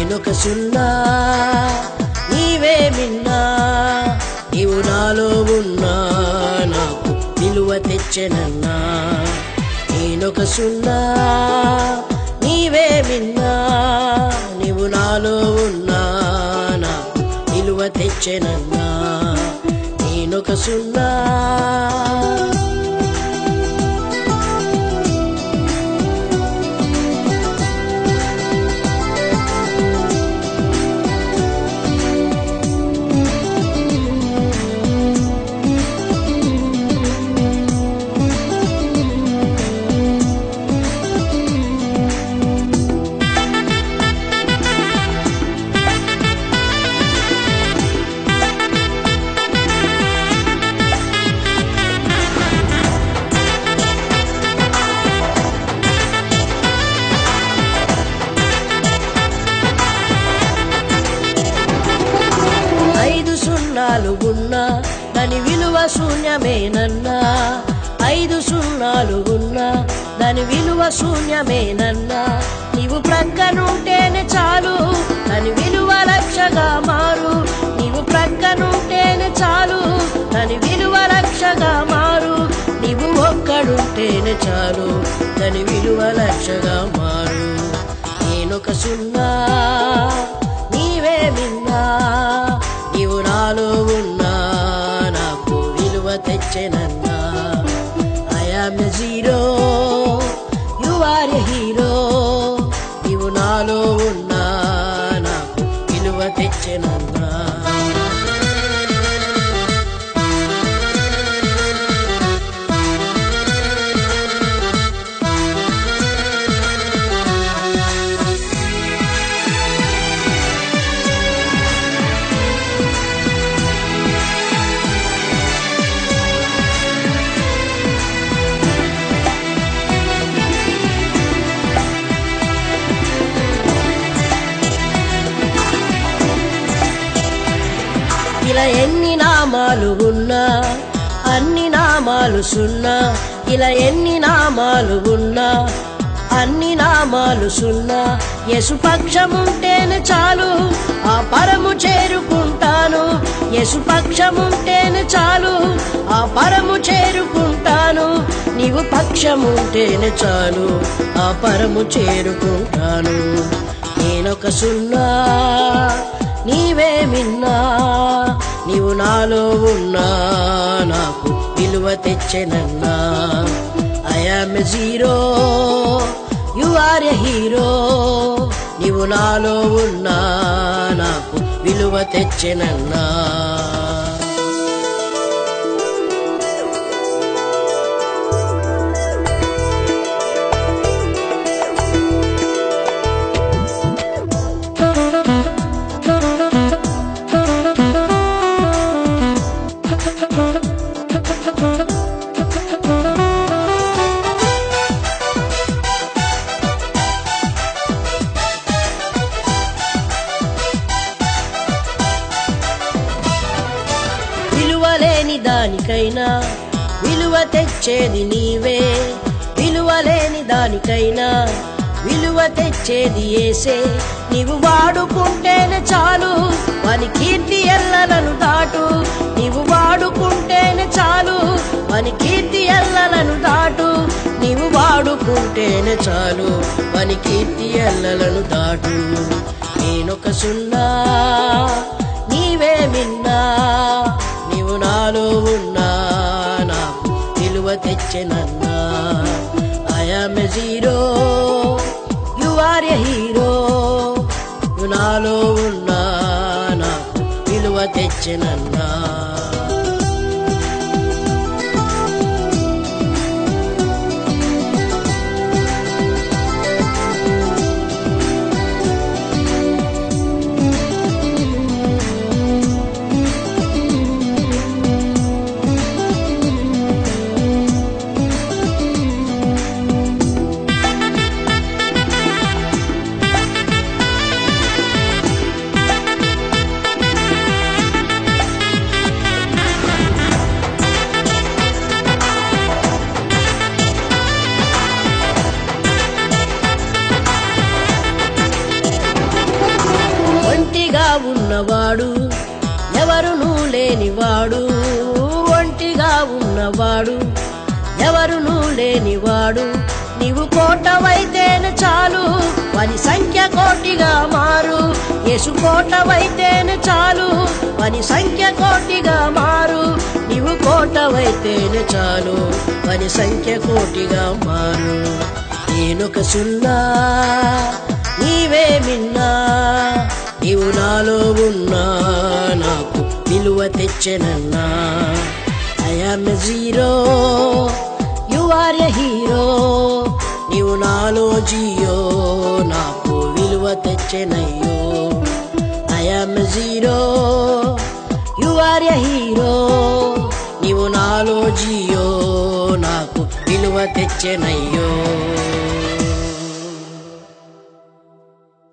నేనొక సున్నా నీవే మిన్నా, నీవు నాలో ఉన్నా నాకు విలువ తెచ్చెనన్నా. నేనొక సున్నా నీవే మిన్నా, నీవు నాలో ఉన్నా నాకు విలువ తెచ్చెనన్నా. నేనొక సున్నా. 5 సున్నాలు ఉన్నా దాని విలువ శూన్యమేనన్నా. 5 సున్నాలు ఉన్నా దాని విలువ శూన్యమేనన్నా. నీవు ప్రక్కనుంటేనే చాలు దాని విలువ లక్షగా మారు. నీవు ప్రక్కనుంటేనే చాలు దాని విలువ లక్షగా మారు. నీవు ఒక్కడుంటేనే చాలు దాని విలువ లక్షగా మారు. నేనొక సున్నా నీవే మిన్నా, నీవు నాలో ఉన్నా నాకు విలువ తెచ్చెనన్నా. I am a zero, you are a hero. నీవు నాలో ఉన్నా నాకు విలువ తెచ్చెనన్నా. ఇలా ఎన్ని నామాలు ఉన్నా అన్ని నామాలు సున్నా. ఇలా ఎన్ని నామాలు ఉన్నా అన్ని నామాలు సున్నా. యేసు పక్షముంటేనే చాలు ఆ పరము చేరుకుంటాను. యేసు పక్షముంటేనే చాలు ఆ పరము చేరుకుంటాను. నీవు పక్షముంటేనే చాలు ఆ పరము చేరుకుంటాను. నేనొక సున్నా నీవే మిన్నా, నీవు నాలో ఉన్నా నాకు విలువ తెచ్చెనన్నా. I am a zero, you are a hero. నీవు నాలో ఉన్నా నాకు విలువ తెచ్చెనన్నా. విలువలేని దానికైనా విలువ తెచ్చేది నీవే. విలువలేని దానికైనా విలువ తెచ్చేది యేసే. నీవు వాడుకుంటేనే చాలు వాని కీర్తి ఎల్లలను దాటు. నీవు వాడుకుంటేనే చాలు వాని కీర్తి ఎల్లలను దాటు. నీవు వాడుకుంటేనే చాలు వాని కీర్తి ఎల్లలను దాటు. నేనొక సున్నా నీవే మిన్నా, నీవు నాలో ఉన్నా నాకు విలువ తెచ్చెనన్నా. I am a zero, you are a hero. నీవు నాలో ఉన్నా నాకు విలువ తెచ్చెనన్నా. ఉన్నవాడు ఎవరునూ లేనివాడు, ఒంటిగా ఉన్నవాడు ఎవరునూ లేనివాడు. నీవు కోటవైతేనే చాలు వాని సంఖ్య కోటిగా మారు. యేసు కోటవైతేనే చాలు వాని సంఖ్య కోటిగా మారు. నీవు కోటవైతేనే చాలు వాని సంఖ్య కోటిగా మారు. నేనొక సున్నా నీవే మిన్నా, నీవు నాలో ఉన్నా నాకు విలువ తెచ్చెనన్నా. I am a zero, you are a hero. నీవు నాలో జియో నాకు విలువ తెచ్చెనయ్యో. I am a zero, you are a hero. నీవు నాలో జియో నాకు విలువ తెచ్చెనయ్యో.